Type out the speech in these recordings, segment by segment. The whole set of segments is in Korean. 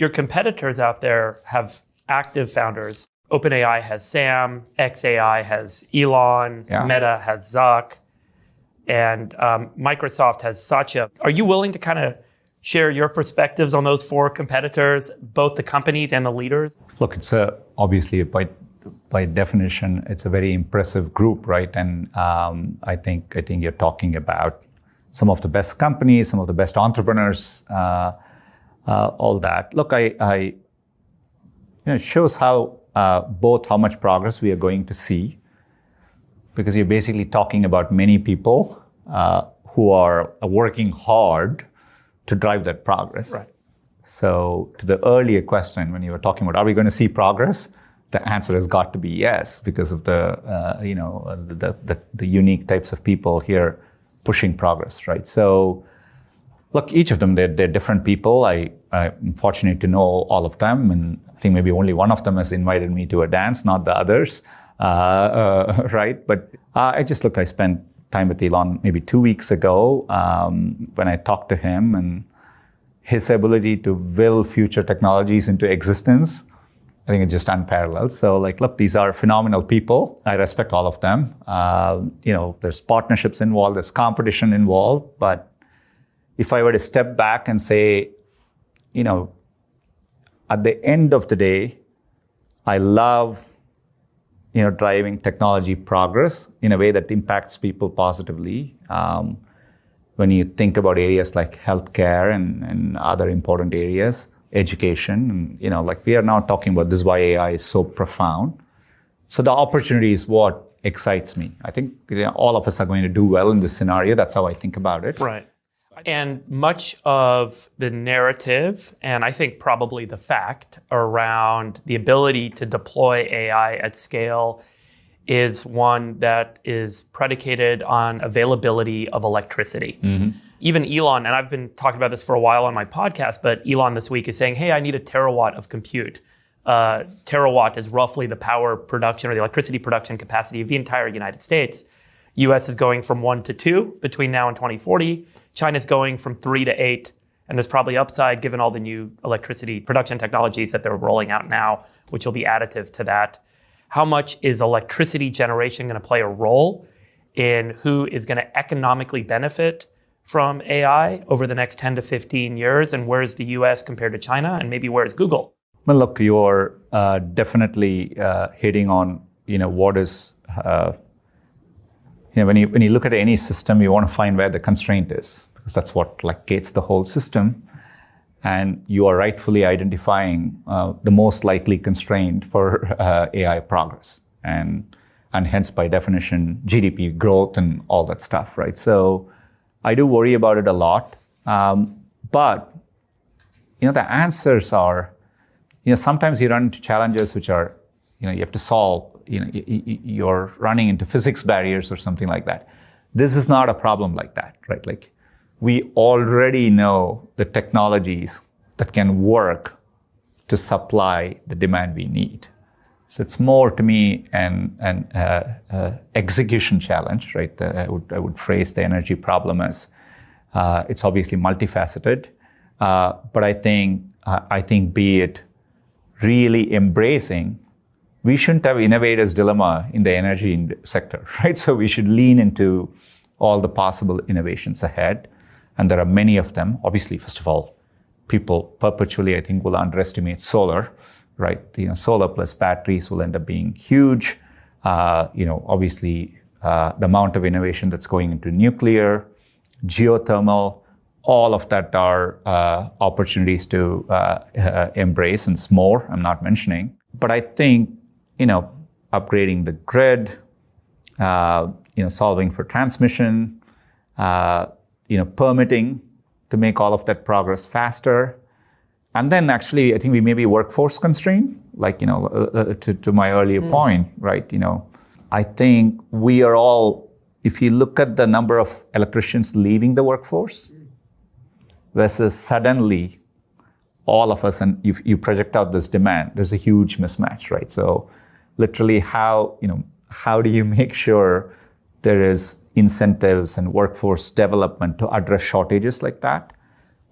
your competitors out there have active founders. OpenAI has Sam, xAI has Elon, Meta has Zuck, and Microsoft has Satya. Are you willing to kind of share your perspectives on those four competitors, both the companies and the leaders? Look, it's obviously by definition, it's a very impressive group, right? And I think you're talking about some of the best companies, some of the best entrepreneurs, all that. Look, it shows how both how much progress we are going to see, because you're basically talking about many people who are working hard to drive that progress. Right. So to the earlier question, when you were talking about, are we going to see progress? The answer has got to be yes, because of the unique types of people here pushing progress, right? So look, each of them, they're different people. I'm fortunate to know all of them, and I think maybe only one of them has invited me to a dance, not the others, right? But I spent time with Elon maybe 2 weeks ago when I talked to him, and his ability to will future technologies into existence, I think it's just unparalleled. So look, these are phenomenal people. I respect all of them. There's partnerships involved, there's competition involved, but if I were to step back and say, at the end of the day, I love driving technology progress in a way that impacts people positively. When you think about areas like healthcare and other important areas, education, and, we are now talking about this is why AI is so profound. So the opportunity is what excites me. I think all of us are going to do well in this scenario. That's how I think about it. Right. And much of the narrative, and I think probably the fact around the ability to deploy AI at scale, is one that is predicated on availability of electricity. Mm-hmm. Even Elon, and I've been talking about this for a while on my podcast, but Elon this week is saying, hey, I need a terawatt of compute. Terawatt is roughly the power production or the electricity production capacity of the entire United States. US is going from 1 to 2 between now and 2040. China's going from 3 to 8. And there's probably upside given all the new electricity production technologies that they're rolling out now, which will be additive to that. How much is electricity generation going to play a role in who is going to economically benefit from AI over the next 10 to 15 years? And where's the US compared to China? And maybe where's Google? Well, look, you're definitely hitting on, what is... when you look at any system, you want to find where the constraint is, because that's what gates the whole system. And you are rightfully identifying the most likely constraint for AI progress, and hence by definition GDP growth and all that stuff, right? So I do worry about it a lot, but the answers are, sometimes you run into challenges which are, you have to solve. You're running into physics barriers or something like that. This is not a problem like that, right? We already know the technologies that can work to supply the demand we need. So it's more to me an execution challenge, right? I would phrase the energy problem as it's obviously multifaceted, but I think be it really embracing. We shouldn't have innovator's dilemma in the energy sector, right? So we should lean into all the possible innovations ahead. And there are many of them. Obviously, first of all, people perpetually, I think, will underestimate solar, right? Solar plus batteries will end up being huge. Obviously, the amount of innovation that's going into nuclear, geothermal, all of that are opportunities to embrace, and it's more I'm not mentioning. But I think, upgrading the grid, solving for transmission, permitting to make all of that progress faster. And then actually, I think we may be workforce constrained, to my earlier point, right? I think we are all, if you look at the number of electricians leaving the workforce versus suddenly all of us, and you project out this demand, there's a huge mismatch, right? So literally how do you make sure there is incentives and workforce development to address shortages like that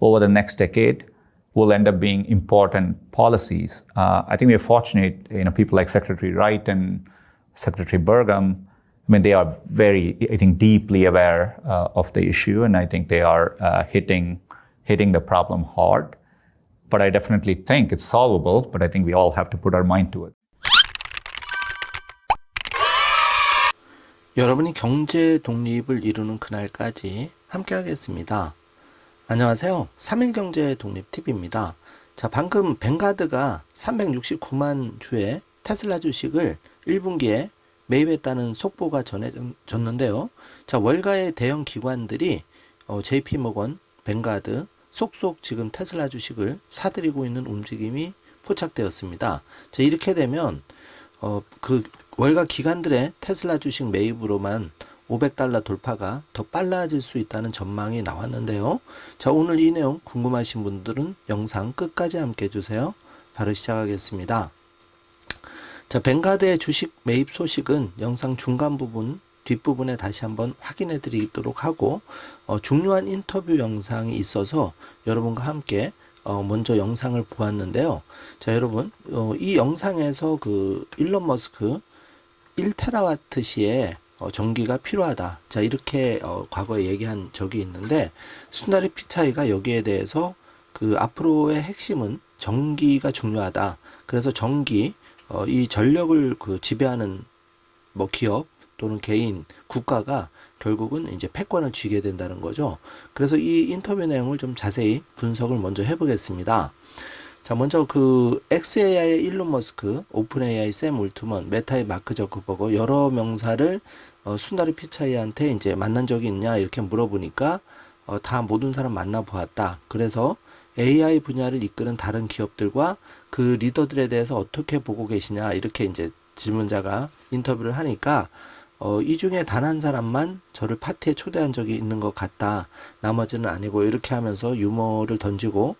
over the next decade? will end up being important policies. I think we're fortunate, people like Secretary Wright and Secretary Burgum. I mean, they are very, I think, deeply aware of the issue, and I think they are hitting the problem hard. But I definitely think it's solvable, but I think we all have to put our mind to it. 여러분이 경제 독립을 이루는 그날까지 함께 하겠습니다. 안녕하세요. 3일 경제 독립 팁입니다. 자, 방금 뱅가드가 369만 주의 테슬라 주식을 1분기에 매입했다는 속보가 전해졌는데요. 자, 월가의 대형 기관들이 JP모건, 뱅가드 속속 지금 테슬라 주식을 사들이고 있는 움직임이 포착되었습니다. 자, 이렇게 되면 그 월가 기관들의 테슬라 주식 매입으로만 $500 돌파가 더 빨라질 수 있다는 전망이 나왔는데요. 자, 오늘 이 내용 궁금하신 분들은 영상 끝까지 함께 해주세요. 바로 시작하겠습니다. 자, 뱅가드의 주식 매입 소식은 영상 중간 부분, 뒷부분에 다시 한번 확인해 드리도록 하고, 중요한 인터뷰 영상이 있어서 여러분과 함께 먼저 영상을 보았는데요. 자, 여러분, 이 영상에서 그 일론 머스크 1테라와트 시에 전기가 필요하다. 자, 이렇게 과거에 얘기한 적이 있는데, 순다리 피차이가 여기에 대해서 그 앞으로의 핵심은 전기가 중요하다. 그래서 전기, 이 전력을 그 지배하는 뭐 기업 또는 개인, 국가가 결국은 이제 패권을 쥐게 된다는 거죠. 그래서 이 인터뷰 내용을 좀 자세히 분석을 먼저 해보겠습니다. 자, 먼저 그 xAI의 일론 머스크, 오픈AI 샘 울트먼, 메타의 마크 저크버거 여러 명사를 순다리 피차이한테 이제 만난 적이 있냐 이렇게 물어보니까 다 모든 사람 만나보았다. 그래서 AI 분야를 이끄는 다른 기업들과 그 리더들에 대해서 어떻게 보고 계시냐 이렇게 이제 질문자가 인터뷰를 하니까 이 중에 단 한 사람만 저를 파티에 초대한 적이 있는 것 같다. 나머지는 아니고 이렇게 하면서 유머를 던지고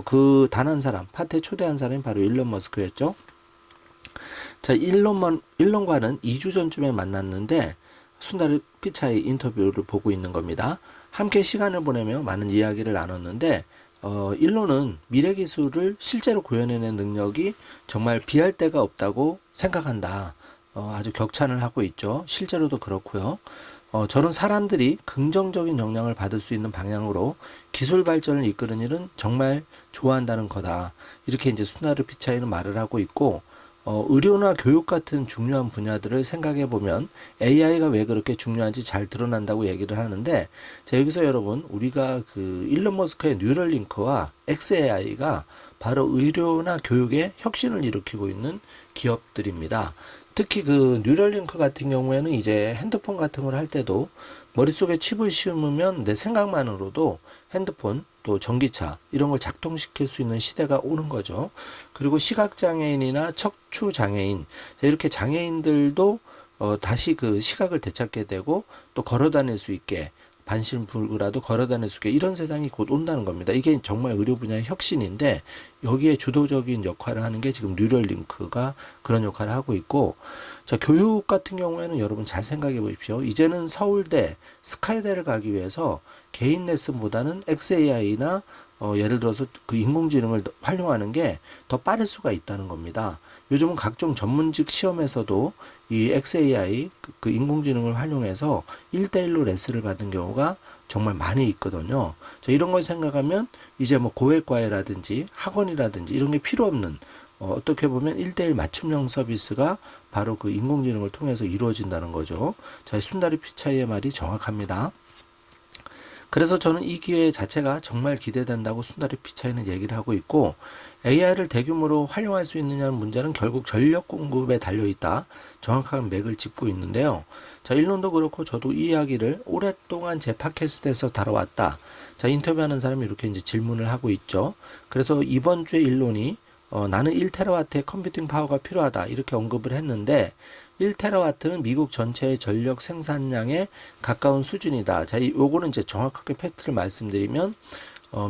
그 단 한 사람, 파티에 초대한 사람이 바로 일론 머스크였죠. 자, 일론과는 2주 전쯤에 만났는데 순다리 피차이 인터뷰를 보고 있는 겁니다. 함께 시간을 보내며 많은 이야기를 나눴는데 일론은 미래 기술을 실제로 구현해낸 능력이 정말 비할 데가 없다고 생각한다. 아주 격찬을 하고 있죠. 실제로도 그렇고요. 저는 사람들이 긍정적인 영향을 받을 수 있는 방향으로 기술 발전을 이끄는 일은 정말 좋아한다는 거다. 이렇게 이제 순다리 피차이는 말을 하고 있고, 의료나 교육 같은 중요한 분야들을 생각해 보면 AI가 왜 그렇게 중요한지 잘 드러난다고 얘기를 하는데, 자, 여기서 여러분, 우리가 그 일론 머스크의 뉴럴링크와 xAI가 바로 의료나 교육에 혁신을 일으키고 있는 기업들입니다. 특히 그 뉴럴링크 같은 경우에는 이제 핸드폰 같은 걸 할 때도 머릿속에 칩을 심으면 내 생각만으로도 핸드폰 또 전기차 이런 걸 작동시킬 수 있는 시대가 오는 거죠. 그리고 시각장애인이나 척추장애인 이렇게 장애인들도 다시 그 시각을 되찾게 되고 또 걸어 다닐 수 있게 반신불구라도 걸어 다닐 수 있게 이런 세상이 곧 온다는 겁니다. 이게 정말 의료 분야의 혁신인데 여기에 주도적인 역할을 하는 게 지금 뉴럴링크가 그런 역할을 하고 있고, 자, 교육 같은 경우에는 여러분 잘 생각해 보십시오. 이제는 서울대, 스카이대를 가기 위해서 개인 레슨보다는 xAI나 예를 들어서 그 인공지능을 활용하는 게 더 빠를 수가 있다는 겁니다. 요즘은 각종 전문직 시험에서도 이 xAI, 그 인공지능을 활용해서 1대1로 레슨을 받는 경우가 정말 많이 있거든요. 자, 이런 걸 생각하면 이제 뭐 고액과외라든지 학원이라든지 이런 게 필요 없는 어떻게 보면 1대1 맞춤형 서비스가 바로 그 인공지능을 통해서 이루어진다는 거죠. 자, 순다리 피차이의 말이 정확합니다. 그래서 저는 이 기회 자체가 정말 기대된다고 순다리 피차이는 얘기를 하고 있고, AI를 대규모로 활용할 수 있느냐는 문제는 결국 전력 공급에 달려있다. 정확한 맥을 짚고 있는데요. 자, 일론도 그렇고 저도 이 이야기를 오랫동안 제 팟캐스트에서 다뤄왔다. 자, 인터뷰하는 사람이 이렇게 이제 질문을 하고 있죠. 그래서 이번 주에 일론이 나는 1테라와트의 컴퓨팅 파워가 필요하다. 이렇게 언급을 했는데 1테라와트는 미국 전체의 전력 생산량에 가까운 수준이다. 자, 요거는 이제 정확하게 팩트를 말씀드리면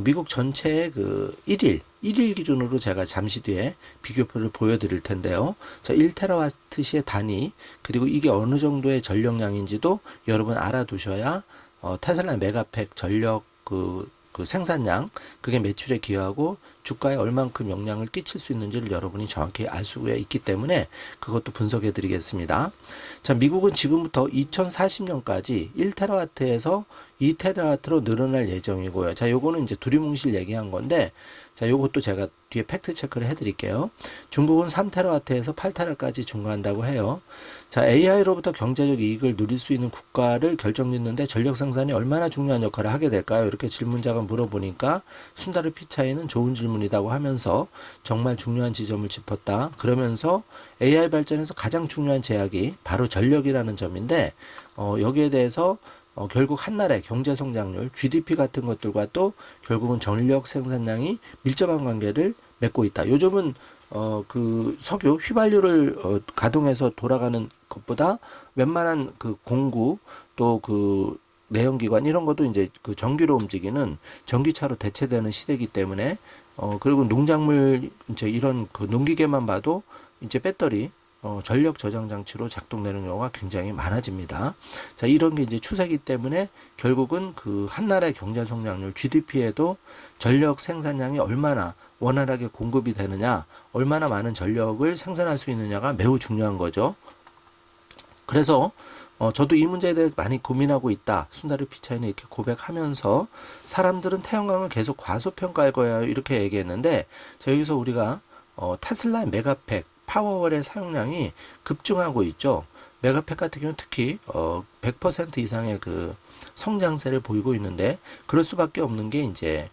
미국 전체의 그 1일 기준으로 제가 잠시 뒤에 비교표를 보여드릴 텐데요. 자, 1테라와트 시의 단위, 그리고 이게 어느 정도의 전력량인지도 여러분 알아두셔야 테슬라 메가팩 전력 그 그 생산량, 그게 매출에 기여하고 주가에 얼만큼 영향을 끼칠 수 있는지를 여러분이 정확히 알 수가 있기 때문에 그것도 분석해 드리겠습니다. 자, 미국은 지금부터 2040년까지 1테라와트에서 2테라와트로 늘어날 예정이고요. 자, 요거는 이제 두리뭉실 얘기한 건데, 자, 요것도 제가 뒤에 팩트 체크를 해 드릴게요. 중국은 3테라와트에서 8테라까지 증가한다고 해요. 자, AI로부터 경제적 이익을 누릴 수 있는 국가를 결정짓는데 전력 생산이 얼마나 중요한 역할을 하게 될까요? 이렇게 질문자가 물어보니까 순다르 피차이는 좋은 질문이라고 하면서 정말 중요한 지점을 짚었다. 그러면서 AI 발전에서 가장 중요한 제약이 바로 전력이라는 점인데, 여기에 대해서 결국 한나라의 경제 성장률, GDP 같은 것들과 또 결국은 전력 생산량이 밀접한 관계를 맺고 있다. 요즘은 그 석유 휘발유를 가동해서 돌아가는 것보다 웬만한 그 공구 또 그 내연기관 이런 것도 이제 그 전기로 움직이는 전기차로 대체되는 시대이기 때문에 그리고 농작물 이제 이런 그 농기계만 봐도 이제 배터리 전력 저장 장치로 작동되는 경우가 굉장히 많아집니다. 자, 이런 게 이제 추세이기 때문에 결국은 그 한 나라의 경제 성장률 GDP에도 전력 생산량이 얼마나 원활하게 공급이 되느냐, 얼마나 많은 전력을 생산할 수 있느냐가 매우 중요한 거죠. 그래서 저도 이 문제에 대해 많이 고민하고 있다. 순다르 피차이는 이렇게 고백하면서 사람들은 태양광을 계속 과소평가할 거야 이렇게 얘기했는데, 자, 여기서 우리가 테슬라의 메가팩 파워월의 사용량이 급증하고 있죠. 메가팩 같은 경우는 특히 100% 이상의 그 성장세를 보이고 있는데, 그럴 수밖에 없는 게 이제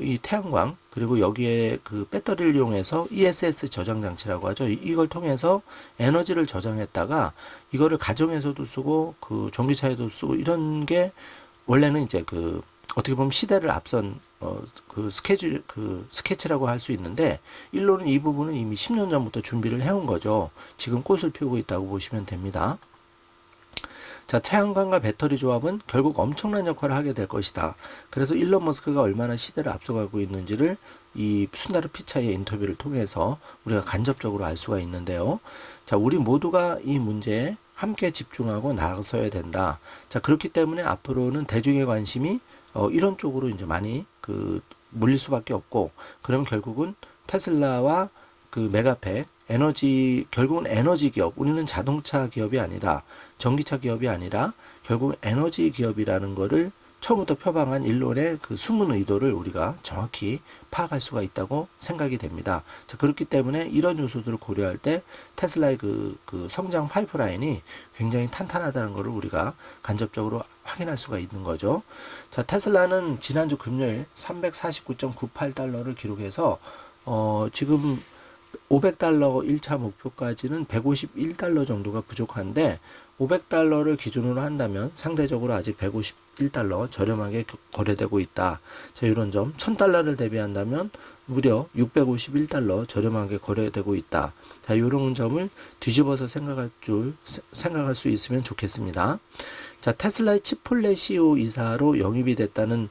이 태양광 그리고 여기에 그 배터리를 이용해서 ESS 저장 장치라고 하죠. 이걸 통해서 에너지를 저장했다가 이거를 가정에서도 쓰고 그 전기차에도 쓰고 이런 게 원래는 이제 그 어떻게 보면 시대를 앞선 그 스케치라고 할 수 있는데, 일로는 이 부분은 이미 10년 전부터 준비를 해온 거죠. 지금 꽃을 피우고 있다고 보시면 됩니다. 자, 태양광과 배터리 조합은 결국 엄청난 역할을 하게 될 것이다. 그래서 일론 머스크가 얼마나 시대를 앞서가고 있는지를 이 순다르 피차이의 인터뷰를 통해서 우리가 간접적으로 알 수가 있는데요. 자, 우리 모두가 이 문제에 함께 집중하고 나서야 된다. 자, 그렇기 때문에 앞으로는 대중의 관심이 이런 쪽으로 이제 많이 그 몰릴 수밖에 없고, 그럼 결국은 테슬라와 그 메가팩 결국은 에너지 기업, 우리는 자동차 기업이 아니라 전기차 기업이 아니라 결국 에너지 기업이라는 거를 처음부터 표방한 일론의 그 숨은 의도를 우리가 정확히 파악할 수가 있다고 생각이 됩니다. 자, 그렇기 때문에 이런 요소들을 고려할 때 테슬라의 그 성장 파이프라인이 굉장히 탄탄하다는 것을 우리가 간접적으로 확인할 수가 있는 거죠. 자, 테슬라는 지난주 금요일 349.98달러를 기록해서 지금 $500 1차 목표까지는 151달러 정도가 부족한데, $500를 기준으로 한다면 상대적으로 아직 151달러 저렴하게 거래되고 있다. 자, 이런 점, $1000를 대비한다면 무려 651달러 저렴하게 거래되고 있다. 자, 이런 점을 뒤집어서 생각할 수 있으면 좋겠습니다. 자, 테슬라의 치폴레 CEO 이사로 영입이 됐다는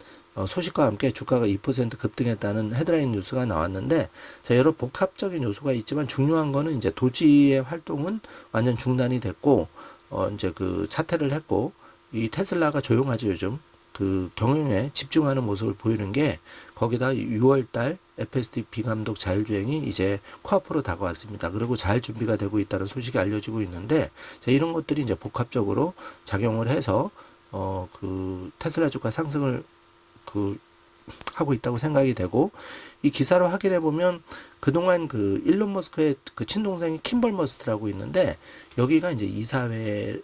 소식과 함께 주가가 2% 급등했다는 헤드라인 뉴스가 나왔는데, 자, 여러 복합적인 요소가 있지만 중요한 거는 이제 도지의 활동은 완전 중단이 됐고, 이제 그 사퇴를 했고, 이 테슬라가 조용하죠, 요즘. 그 경영에 집중하는 모습을 보이는 게, 거기다 6월달 FSD 비감독 자율주행이 이제 코앞으로 다가왔습니다. 그리고 잘 준비가 되고 있다는 소식이 알려지고 있는데, 자, 이런 것들이 이제 복합적으로 작용을 해서 그 테슬라 주가 상승을 하고 있다고 생각이 되고, 이 기사를 확인해 보면 그동안 그 일론 머스크의 그 친동생이 킴벌 머스크라고 있는데, 여기가 이제 이사회를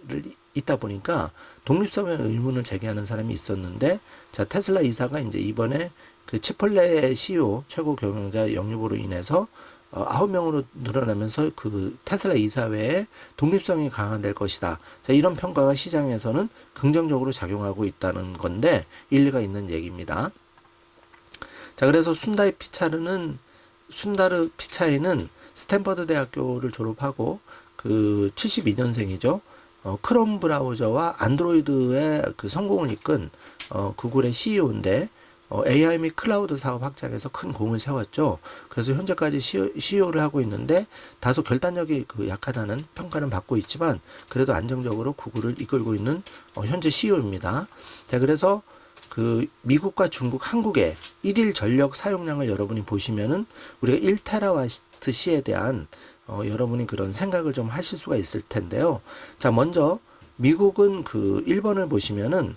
있다 보니까 독립성의 의문을 제기하는 사람이 있었는데, 자, 테슬라 이사가 이제 이번에 그 치폴레 CEO 최고 경영자 영입으로 인해서 9명으로 늘어나면서 그 테슬라 이사회의 독립성이 강화될 것이다. 자, 이런 평가가 시장에서는 긍정적으로 작용하고 있다는 건데 일리가 있는 얘기입니다. 자, 그래서 순다르 피차이는 스탠퍼드 대학교를 졸업하고 그 72년생이죠. 크롬 브라우저와 안드로이드의 그 성공을 이끈 구글의 CEO인데, AI 및 클라우드 사업 확장에서 큰 공을 세웠죠. 그래서 현재까지 CEO를 하고 있는데 다소 결단력이 그 약하다는 평가는 받고 있지만 그래도 안정적으로 구글을 이끌고 있는 현재 CEO입니다. 자, 그래서 그 미국과 중국, 한국의 일일 전력 사용량을 여러분이 보시면은 우리가 1테라와트 시에 대한 여러분이 그런 생각을 좀 하실 수가 있을 텐데요. 자, 먼저 미국은 그 1번을 보시면은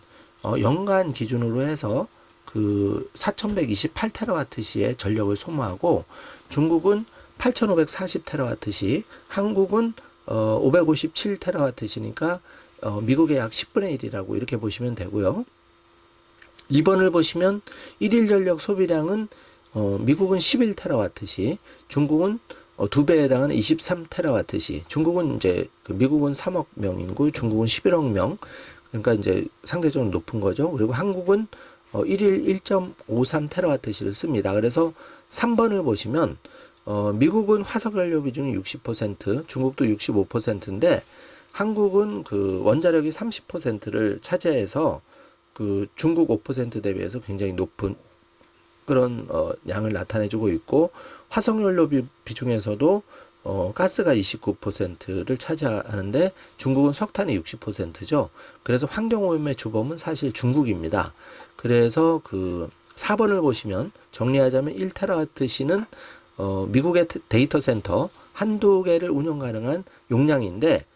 연간 기준으로 해서 그 4128테라와트 시의 전력을 소모하고 중국은 8540테라와트 시, 한국은 557테라와트 시니까 미국의 약 10분의 1이라고 이렇게 보시면 되고요. 2번을 보시면 일일 전력 소비량은 미국은 11테라와트 시, 중국은 2배에 해당하는 23테라와트 시. 중국은 이제 미국은 3억 명 인구, 중국은 11억 명. 그러니까 이제 상대적으로 높은 거죠. 그리고 한국은 일일 1.53테라와트 시를 씁니다. 그래서 3번을 보시면 미국은 화석 연료 비중이 60%, 중국도 65%인데 한국은 그 원자력이 30%를 차지해서 그 중국 5% 대비해서 굉장히 높은 그런 양을 나타내주고 있고 화석 연료 비중에서도 가스가 29%를 차지하는데 중국은 석탄이 60%죠. 그래서 환경오염의 주범은 사실 중국입니다. 그래서 그 4번을 보시면 정리하자면 1테라와트 시는 미국의 데이터 센터 한두 개를 운영 가능한 용량인데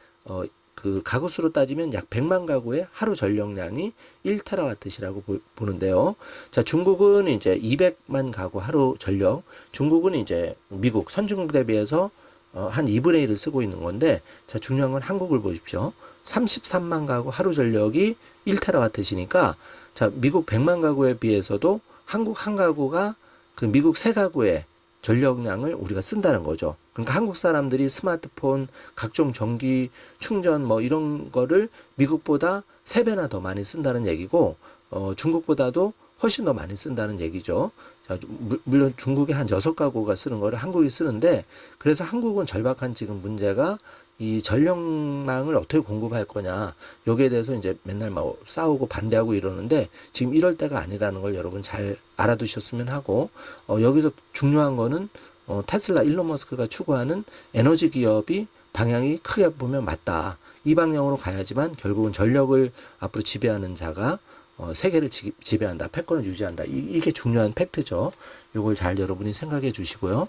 그 가구 수로 따지면 약 100만 가구의 하루 전력량이 1테라와트 시라고 보는데요. 자, 중국은 이제 200만 가구 하루 전력. 중국은 이제 미국 선진국 대비해서 한 2분의 1을 쓰고 있는 건데, 자, 중요한 건 한국을 보십시오. 33만 가구 하루 전력이 1테라와트 시니까, 자, 미국 100만 가구에 비해서도 한국 한 가구가 그 미국 세 가구의 전력량을 우리가 쓴다는 거죠. 그러니까 한국 사람들이 스마트폰, 각종 전기 충전 뭐 이런 거를 미국보다 3배나 더 많이 쓴다는 얘기고, 중국보다도 훨씬 더 많이 쓴다는 얘기죠. 자, 물론 중국에 한 6가구가 쓰는 거를 한국이 쓰는데, 그래서 한국은 절박한 지금 문제가 이 전력망을 어떻게 공급할 거냐, 여기에 대해서 이제 맨날 막 싸우고 반대하고 이러는데 지금 이럴 때가 아니라는 걸 여러분 잘 알아두셨으면 하고, 여기서 중요한 거는 테슬라 일론 머스크가 추구하는 에너지 기업이 방향이 크게 보면 맞다. 이 방향으로 가야지만 결국은 전력을 앞으로 지배하는 자가 세계를 지배한다. 패권을 유지한다. 이게 중요한 팩트죠. 이걸 잘 여러분이 생각해 주시고요.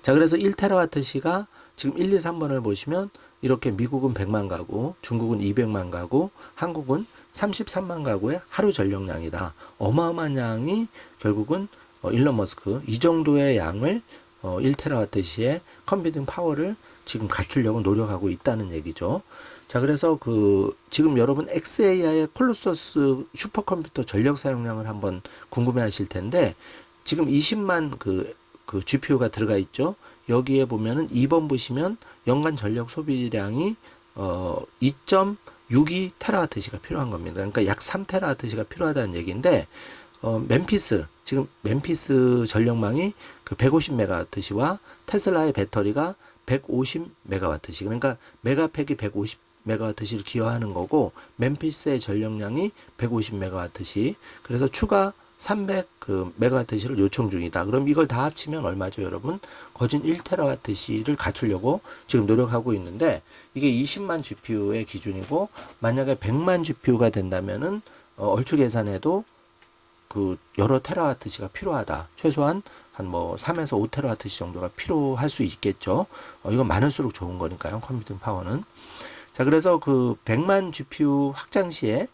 자, 그래서 1테라와트 시가 지금 1, 2, 3번을 보시면 이렇게 미국은 100만 가구, 중국은 200만 가구, 한국은 33만 가구의 하루 전력량이다. 어마어마한 양이 결국은 일론 머스크 이 정도의 양을 1테라와트 시의 컴퓨팅 파워를 지금 갖추려고 노력하고 있다는 얘기죠. 자, 그래서 그 지금 여러분 xAI의 콜로서스 슈퍼컴퓨터 전력 사용량을 한번 궁금해 하실 텐데, 지금 20만 그 GPU가 들어가 있죠. 여기에 보면은 2번 보시면 연간 전력 소비량이 2.62 테라와트 시가 필요한 겁니다. 그러니까 약 3 테라와트 시가 필요하다는 얘기인데, 멤피스, 지금 멤피스 전력망이 그 150 메가와트 시와 테슬라의 배터리가 150 메가와트 시. 그러니까 메가팩이 150 메가와트 시를 기여하는 거고, 멤피스의 전력량이 150 메가와트 시. 그래서 추가 300 그 메가와트 시를 요청 중이다. 그럼 이걸 다 합치면 얼마죠, 여러분? 거진 1테라와트 시를 갖추려고 지금 노력하고 있는데, 이게 20만 GPU의 기준이고, 만약에 100만 GPU가 된다면은 얼추 계산해도 그 여러 테라와트 시가 필요하다. 최소한 한 뭐 3에서 5테라와트 시 정도가 필요할 수 있겠죠. 이건 많을수록 좋은 거니까요, 컴퓨팅 파워는. 자, 그래서 그 100만 GPU 확장 시에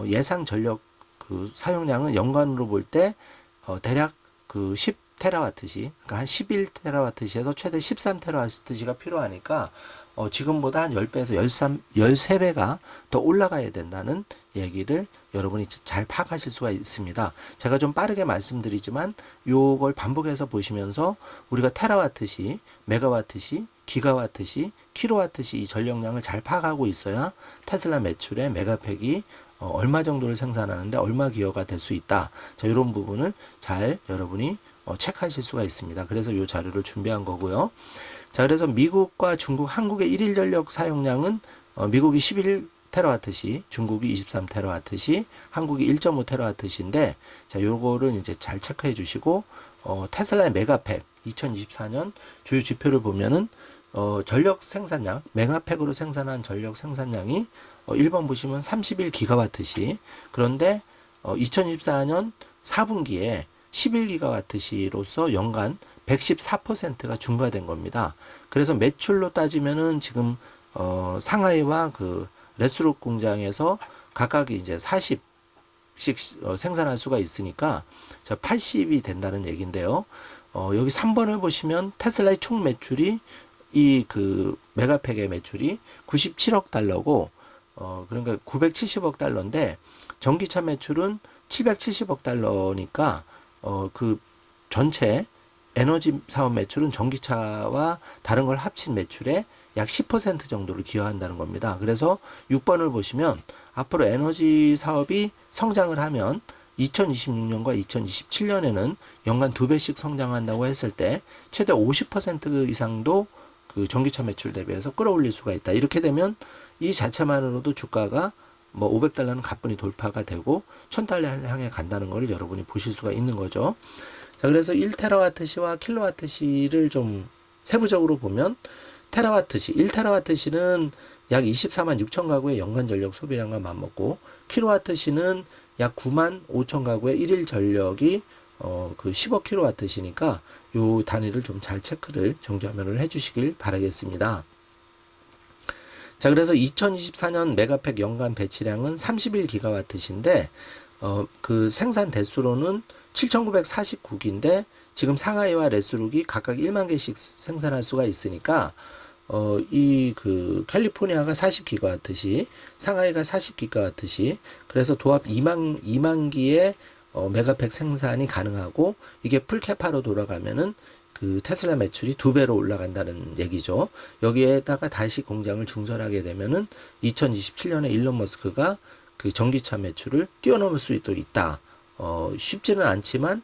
예상 전력 그 사용량은 연간으로 볼 때 대략 그 10테라와트 시, 그러니까 한 11테라와트 시에서 최대 13테라와트 시가 필요하니까 지금보다 한 10배에서 13배가 더 올라가야 된다는 얘기를 여러분이 잘 파악하실 수가 있습니다. 제가 좀 빠르게 말씀드리지만 요걸 반복해서 보시면서 우리가 테라와트 시, 메가와트 시, 기가와트 시, 킬로와트 시 이 전력량을 잘 파악하고 있어야 테슬라 매출의 메가팩이 얼마 정도를 생산하는데 얼마 기여가 될 수 있다. 자, 이런 부분을 잘 여러분이 체크하실 수가 있습니다. 그래서 이 자료를 준비한 거고요. 자, 그래서 미국과 중국, 한국의 일일 전력 사용량은 미국이 11테라와트 시, 중국이 23테라와트 시, 한국이 1.5테라와트 시인데, 자, 요거를 이제 잘 체크해 주시고, 테슬라의 메가팩 2024년 주요 지표를 보면은 전력 생산량, 메가팩으로 생산한 전력 생산량이 1번 보시면 31기가와트 시. 그런데 2024년 4분기에 11기가와트시로서 연간 114%가 증가된 겁니다. 그래서 매출로 따지면은 지금 상하이와 그 레스록 공장에서 각각 이제 40씩 생산할 수가 있으니까 80이 된다는 얘기인데요. 여기 3번을 보시면 테슬라의 총 매출이 이 그 메가팩의 매출이 97억 달러고 그러니까 970억 달러인데 전기차 매출은 770억 달러니까 그 전체 에너지 사업 매출은 전기차와 다른 걸 합친 매출의 약 10% 정도를 기여한다는 겁니다. 그래서 6번을 보시면 앞으로 에너지 사업이 성장을 하면 2026년과 2027년에는 연간 2배씩 성장한다고 했을 때 최대 50% 이상도 그 전기차 매출 대비해서 끌어올릴 수가 있다. 이렇게 되면 이 자체만으로도 주가가 뭐 500달러는 가뿐히 돌파가 되고 1000달러를 향해 간다는 걸 여러분이 보실 수가 있는 거죠. 자, 그래서 1테라와트시와 킬로와트시를 좀 세부적으로 보면 테라와트시, 1테라와트시는 약 24만 6천 가구의 연간 전력 소비량과 맞먹고 킬로와트시는 약 9만 5천 가구의 일일 전력이 그 10억 킬로와트시니까 요 단위를 좀 잘 체크를 정지화면을 해주시길 바라겠습니다. 자, 그래서 2024년 메가팩 연간 배치량은 31기가와트시인데 그 생산 대수로는 7,949기인데 지금 상하이와 레스룩이 각각 1만 개씩 생산할 수가 있으니까 이 그 캘리포니아가 40기가와트시, 상하이가 40기가와트시, 그래서 도합 2만 기의 메가팩 생산이 가능하고 이게 풀캐파로 돌아가면은 그 테슬라 매출이 2배로 올라간다는 얘기죠. 여기에다가 다시 공장을 증설하게 되면은 2027년에 일론 머스크가 그 전기차 매출을 뛰어넘을 수도 있다. 쉽지는 않지만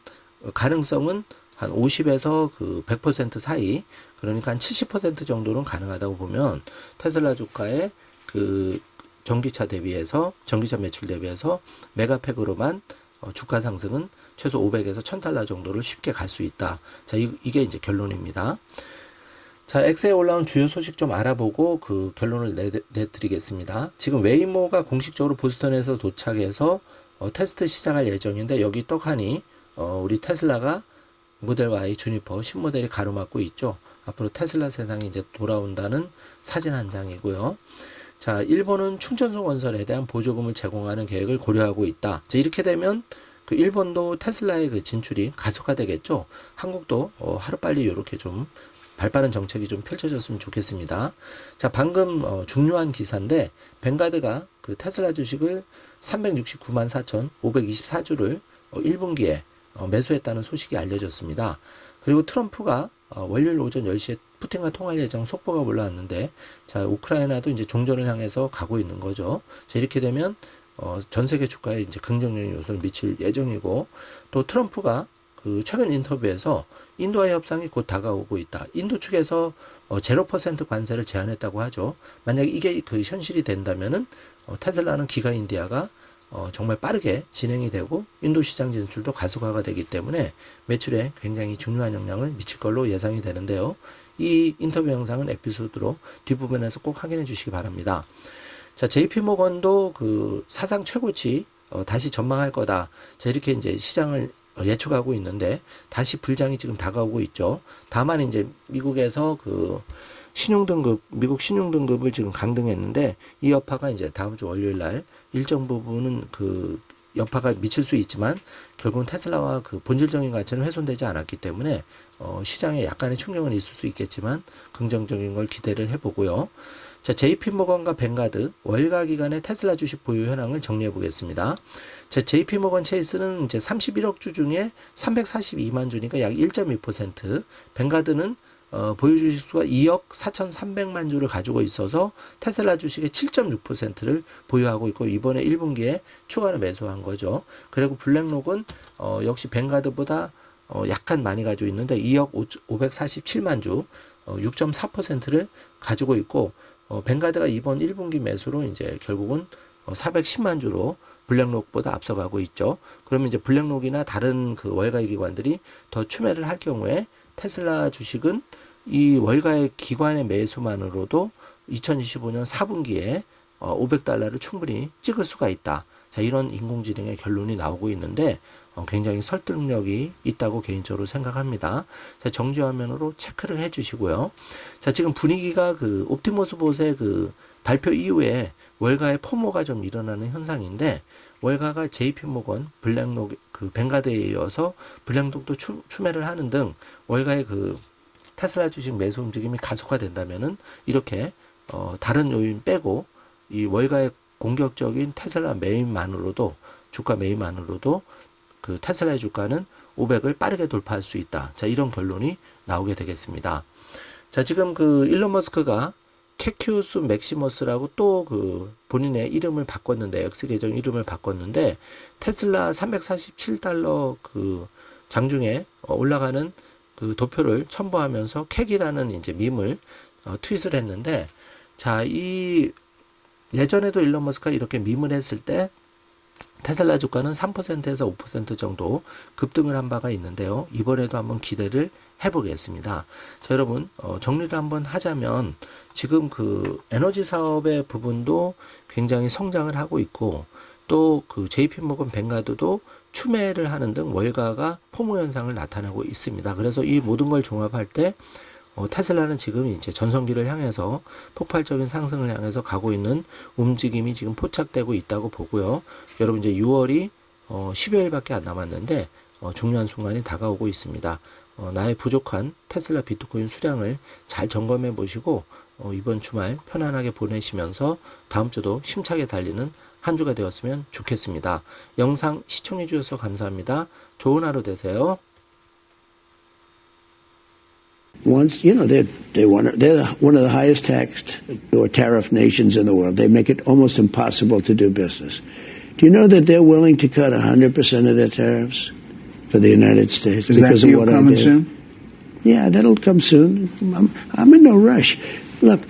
가능성은 한 50에서 그 100% 사이, 그러니까 한 70% 정도는 가능하다고 보면 테슬라 주가의 그 전기차 매출 대비해서 메가팩으로만 주가 상승은 최소 500에서 1000달러 정도를 쉽게 갈 수 있다. 자, 이게 이제 결론입니다. 자, 엑스에 올라온 주요 소식 좀 알아보고 그 결론을 내드리겠습니다. 지금 웨이모가 공식적으로 보스턴에서 도착해서 테스트 시작할 예정인데 여기 떡하니 우리 테슬라가 모델 Y 주니퍼 신모델이 가로막고 있죠. 앞으로 테슬라 세상이 이제 돌아온다는 사진 한 장이고요. 자, 일본은 충전소 건설에 대한 보조금을 제공하는 계획을 고려하고 있다. 자, 이렇게 되면 그 일본도 테슬라의 그 진출이 가속화되겠죠. 한국도 하루빨리 이렇게 좀 발빠른 정책이 좀 펼쳐졌으면 좋겠습니다. 자, 방금 중요한 기사인데 벵가드가 그 테슬라 주식을 369만 4,524주를 1분기에 매수했다는 소식이 알려졌습니다. 그리고 트럼프가 월요일 오전 10시에 푸틴과 통화할 예정 속보가 올라왔는데, 자, 우크라이나도 이제 종전을 향해서 가고 있는 거죠. 자, 이렇게 되면 전 세계 주가에 이제 긍정적인 요소를 미칠 예정이고, 또 트럼프가 그 최근 인터뷰에서 인도와의 협상이 곧 다가오고 있다. 인도 측에서 0% 관세를 제한했다고 하죠. 만약에 이게 그 현실이 된다면은 테슬라는 기가 인디아가 정말 빠르게 진행이 되고 인도 시장 진출도 가속화가 되기 때문에 매출에 굉장히 중요한 영향을 미칠 걸로 예상이 되는데요. 이 인터뷰 영상은 에피소드로 뒷부분에서 꼭 확인해 주시기 바랍니다. 자, JP모건도 그 사상 최고치 다시 전망할 거다. 자, 이렇게 이제 시장을 예측하고 있는데 다시 불장이 지금 다가오고 있죠. 다만 이제 미국에서 그 미국 신용등급을 지금 강등했는데 이 여파가 이제 다음 주 월요일 날 일정 부분은 그 여파가 미칠 수 있지만 결국은 테슬라와 그 본질적인 가치는 훼손되지 않았기 때문에 시장에 약간의 충격은 있을 수 있겠지만 긍정적인 걸 기대를 해보고요. 자, JP모건과 벵가드 월가 기간의 테슬라 주식 보유 현황을 정리해 보겠습니다. 자, JP모건 체이스는 이제 31억 주 중에 342만 주니까 약 1.2%, 벵가드는 보유 주식수가 2억 4,300만 주를 가지고 있어서 테슬라 주식의 7.6%를 보유하고 있고 이번에 1분기에 추가로 매수한 거죠. 그리고 블랙록은 역시 벵가드보다 약간 많이 가지고 있는데 2억 547만 주 6.4%를 가지고 있고 벵가드가 이번 1분기 매수로 이제 결국은 410만 주로 블랙록보다 앞서가고 있죠. 그러면 이제 블랙록이나 다른 그 월가의 기관들이 더 추매를 할 경우에 테슬라 주식은 이 월가의 기관의 매수만으로도 2025년 4분기에 500달러를 충분히 찍을 수가 있다. 자, 이런 인공지능의 결론이 나오고 있는데 굉장히 설득력이 있다고 개인적으로 생각합니다. 자, 정지 화면으로 체크를 해 주시고요. 자, 지금 분위기가 그 옵티머스 봇의 그 발표 이후에 월가의 포모가 좀 일어나는 현상인데, 월가가 JP모건, 블랙록, 그 뱅가드에 이어서 블랙록도 추매를 하는 등 월가의 그 테슬라 주식 매수 움직임이 가속화된다면은 이렇게 다른 요인 빼고 이 월가의 공격적인 테슬라 매입만으로도, 주가 매입만으로도 그 테슬라의 주가는 500을 빠르게 돌파할 수 있다. 자, 이런 결론이 나오게 되겠습니다. 자, 지금 그 일론 머스크가 캐큐스 맥시머스라고 또 그 본인의 이름을 바꿨는데, X 계정 이름을 바꿨는데, 테슬라 347달러 그 장중에 올라가는 그 도표를 첨부하면서 캣이라는 이제 밈을 트윗을 했는데, 자, 이 예전에도 일론 머스크가 이렇게 밈을 했을 때 테슬라 주가는 3%에서 5% 정도 급등을 한 바가 있는데요. 이번에도 한번 기대를 해보겠습니다. 자, 여러분, 정리를 한번 하자면 지금 그 에너지 사업의 부분도 굉장히 성장을 하고 있고, 또 그 JP모건 뱅가드도 추매를 하는 등 월가가 포모 현상을 나타내고 있습니다. 그래서 이 모든 걸 종합할 때 테슬라는 지금 이제 전성기를 향해서 폭발적인 상승을 향해서 가고 있는 움직임이 지금 포착되고 있다고 보고요. 여러분, 이제 6월이 10여일밖에 안 남았는데 중요한 순간이 다가오고 있습니다. 나의 부족한 테슬라 비트코인 수량을 잘 점검해 보시고 이번 주말 편안하게 보내시면서 다음 주도 힘차게 달리는 한 주가 되었으면 좋겠습니다. 영상 시청해 주셔서 감사합니다. 좋은 하루 되세요. Once, they're one of the highest taxed or tariff nations in the world. They make it almost impossible to do business. Do you know that they're willing to cut 100% of their tariffs for the United States because of what I did? Soon? Yeah, that'll come soon. I'm in no rush. Look,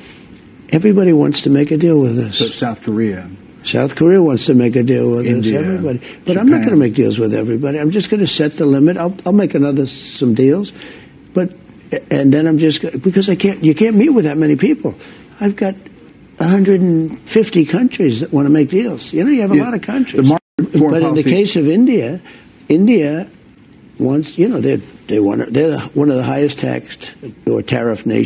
everybody wants to make a deal with us. So South Korea. South Korea wants to make a deal with India, us. Everybody, but Japan. I'm not going to make deals with everybody. I'm just going to set the limit. I'll make some deals, and then I'm just because you can't meet with that many people. I've got 150 countries that want to make deals. You have a lot of countries. But in the case of India wants, they're one of the highest taxed or tariff nations.